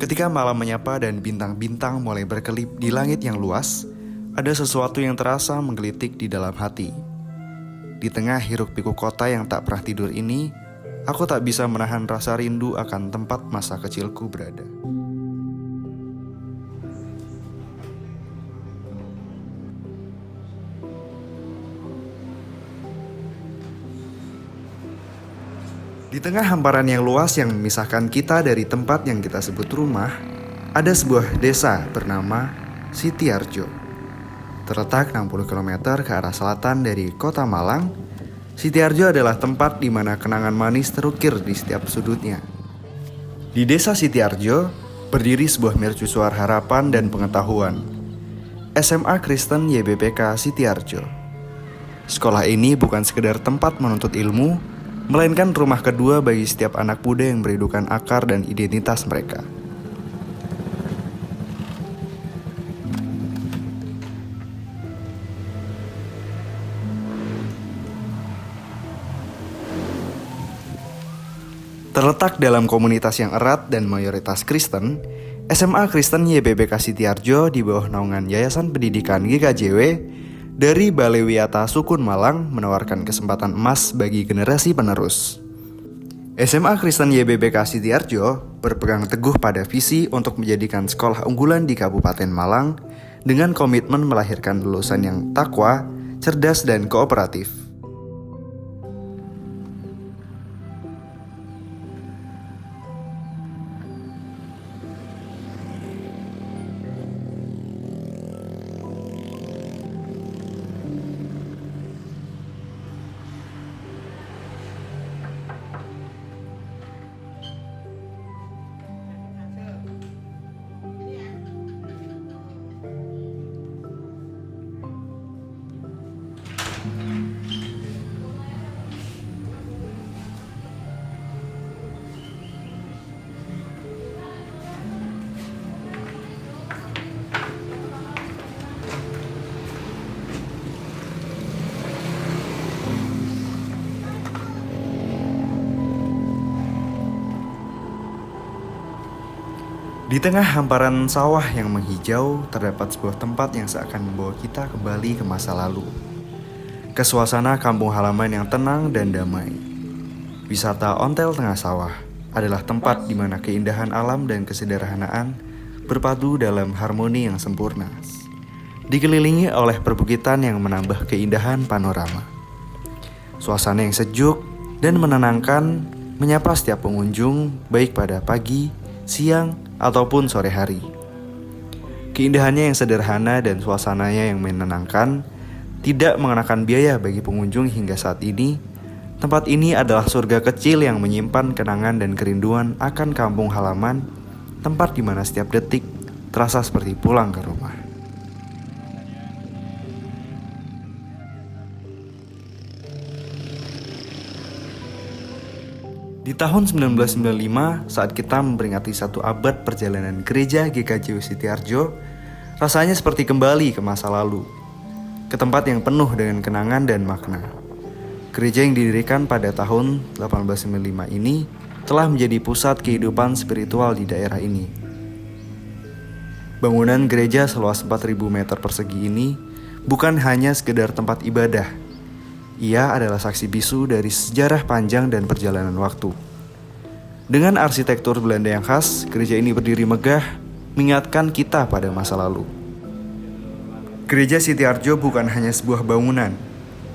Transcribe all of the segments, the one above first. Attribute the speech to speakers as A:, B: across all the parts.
A: Ketika malam menyapa dan bintang-bintang mulai berkelip di langit yang luas, ada sesuatu yang terasa menggelitik di dalam hati. Di tengah hiruk-pikuk kota yang tak pernah tidur ini, aku tak bisa menahan rasa rindu akan tempat masa kecilku berada. Di tengah hamparan yang luas yang memisahkan kita dari tempat yang kita sebut rumah, ada sebuah desa bernama Sitiarjo. Terletak 60 km ke arah selatan dari kota Malang, Sitiarjo adalah tempat di mana kenangan manis terukir di setiap sudutnya. Di desa Sitiarjo, berdiri sebuah mercusuar harapan dan pengetahuan, SMA Kristen YBPK Sitiarjo. Sekolah ini bukan sekedar tempat menuntut ilmu, melainkan rumah kedua bagi setiap anak muda yang merindukan akar dan identitas mereka. Terletak dalam komunitas yang erat dan mayoritas Kristen, SMA Kristen YBPK Sitiarjo di bawah naungan Yayasan Pendidikan GKJW dari Balai Wiyata Sukun Malang menawarkan kesempatan emas bagi generasi penerus. SMA Kristen YBPK Sitiarjo berpegang teguh pada visi untuk menjadikan sekolah unggulan di Kabupaten Malang dengan komitmen melahirkan lulusan yang takwa, cerdas, dan kooperatif. Di tengah hamparan sawah yang menghijau, terdapat sebuah tempat yang seakan membawa kita kembali ke masa lalu. Ke suasana kampung halaman yang tenang dan damai. Wisata ontel tengah sawah adalah tempat di mana keindahan alam dan kesederhanaan berpadu dalam harmoni yang sempurna. Dikelilingi oleh perbukitan yang menambah keindahan panorama. Suasana yang sejuk dan menenangkan menyapa setiap pengunjung baik pada pagi, siang, ataupun sore hari. Keindahannya yang sederhana dan suasananya yang menenangkan tidak mengenakan biaya bagi pengunjung hingga saat ini. Tempat ini adalah surga kecil yang menyimpan kenangan dan kerinduan akan kampung halaman, tempat di mana setiap detik terasa seperti pulang ke rumah. Di tahun 1995, saat kita memperingati 1 abad perjalanan gereja GKJW Sitiarjo, rasanya seperti kembali ke masa lalu, ke tempat yang penuh dengan kenangan dan makna. Gereja yang didirikan pada tahun 1895 ini telah menjadi pusat kehidupan spiritual di daerah ini. Bangunan gereja seluas 4.000 meter persegi ini bukan hanya sekedar tempat ibadah. Ia adalah saksi bisu dari sejarah panjang dan perjalanan waktu. Dengan arsitektur Belanda yang khas, gereja ini berdiri megah, mengingatkan kita pada masa lalu. Gereja Sitiarjo bukan hanya sebuah bangunan.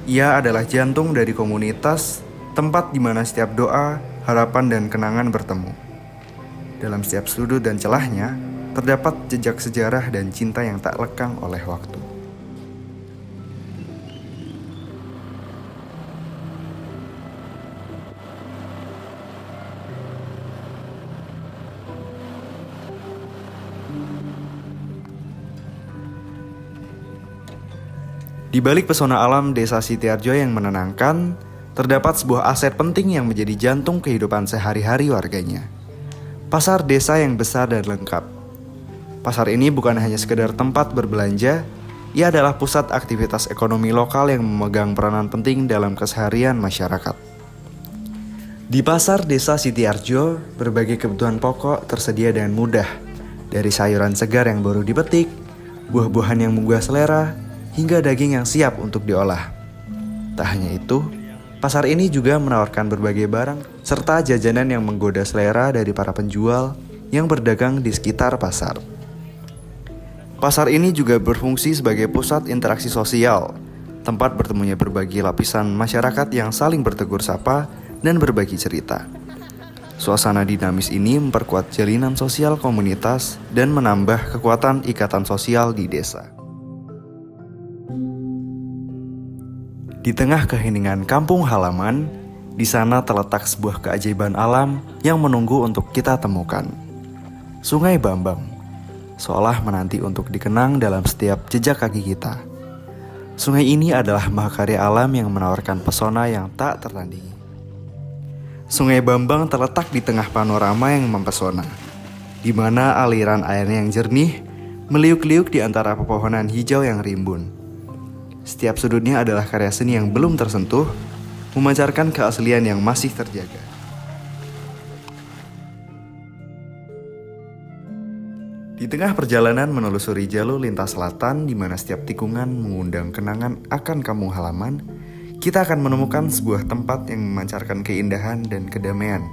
A: Ia adalah jantung dari komunitas, tempat di mana setiap doa, harapan, dan kenangan bertemu. Dalam setiap sudut dan celahnya, terdapat jejak sejarah dan cinta yang tak lekang oleh waktu. Di balik pesona alam desa Sitiarjo yang menenangkan, terdapat sebuah aset penting yang menjadi jantung kehidupan sehari-hari warganya. Pasar desa yang besar dan lengkap. Pasar ini bukan hanya sekedar tempat berbelanja, ia adalah pusat aktivitas ekonomi lokal yang memegang peranan penting dalam keseharian masyarakat. Di pasar desa Sitiarjo, berbagai kebutuhan pokok tersedia dengan mudah, dari sayuran segar yang baru dipetik, buah-buahan yang menggugah selera, hingga daging yang siap untuk diolah. Tak hanya itu, pasar ini juga menawarkan berbagai barang serta jajanan yang menggoda selera dari para penjual yang berdagang di sekitar pasar. Pasar ini juga berfungsi sebagai pusat interaksi sosial, tempat bertemunya berbagai lapisan masyarakat yang saling bertegur sapa dan berbagi cerita. Suasana dinamis ini memperkuat jalinan sosial komunitas dan menambah kekuatan ikatan sosial di desa. Di tengah keheningan kampung halaman, di sana terletak sebuah keajaiban alam yang menunggu untuk kita temukan. Sungai Bambang, seolah menanti untuk dikenang dalam setiap jejak kaki kita. Sungai ini adalah mahakarya alam yang menawarkan pesona yang tak tertandingi. Sungai Bambang terletak di tengah panorama yang mempesona, di mana aliran airnya yang jernih meliuk-liuk di antara pepohonan hijau yang rimbun. Setiap sudutnya adalah karya seni yang belum tersentuh, memancarkan keaslian yang masih terjaga. Di tengah perjalanan menelusuri jalur lintas selatan di mana setiap tikungan mengundang kenangan akan kampung halaman, kita akan menemukan sebuah tempat yang memancarkan keindahan dan kedamaian.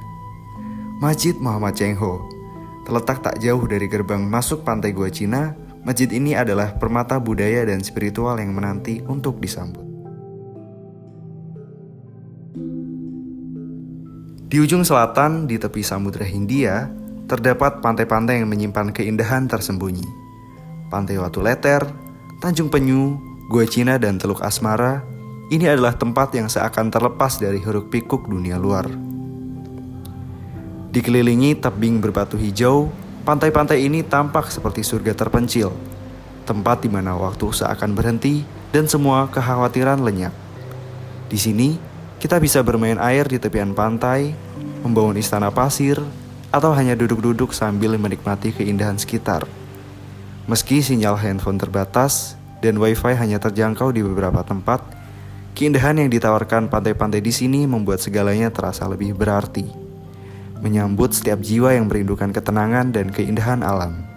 A: Masjid Muhammad Cheng Ho terletak tak jauh dari gerbang masuk pantai Gua Cina. Masjid ini adalah permata budaya dan spiritual yang menanti untuk disambut. Di ujung selatan, di tepi Samudra Hindia, terdapat pantai-pantai yang menyimpan keindahan tersembunyi. Pantai Watu Leter, Tanjung Penyu, Gua Cina, dan Teluk Asmara, ini adalah tempat yang seakan terlepas dari hiruk-pikuk dunia luar. Dikelilingi tebing berbatu hijau, pantai-pantai ini tampak seperti surga terpencil, tempat di mana waktu seakan berhenti dan semua kekhawatiran lenyap. Di sini, kita bisa bermain air di tepian pantai, membangun istana pasir, atau hanya duduk-duduk sambil menikmati keindahan sekitar. Meski sinyal handphone terbatas dan wifi hanya terjangkau di beberapa tempat, keindahan yang ditawarkan pantai-pantai di sini membuat segalanya terasa lebih berarti, menyambut setiap jiwa yang merindukan ketenangan dan keindahan alam.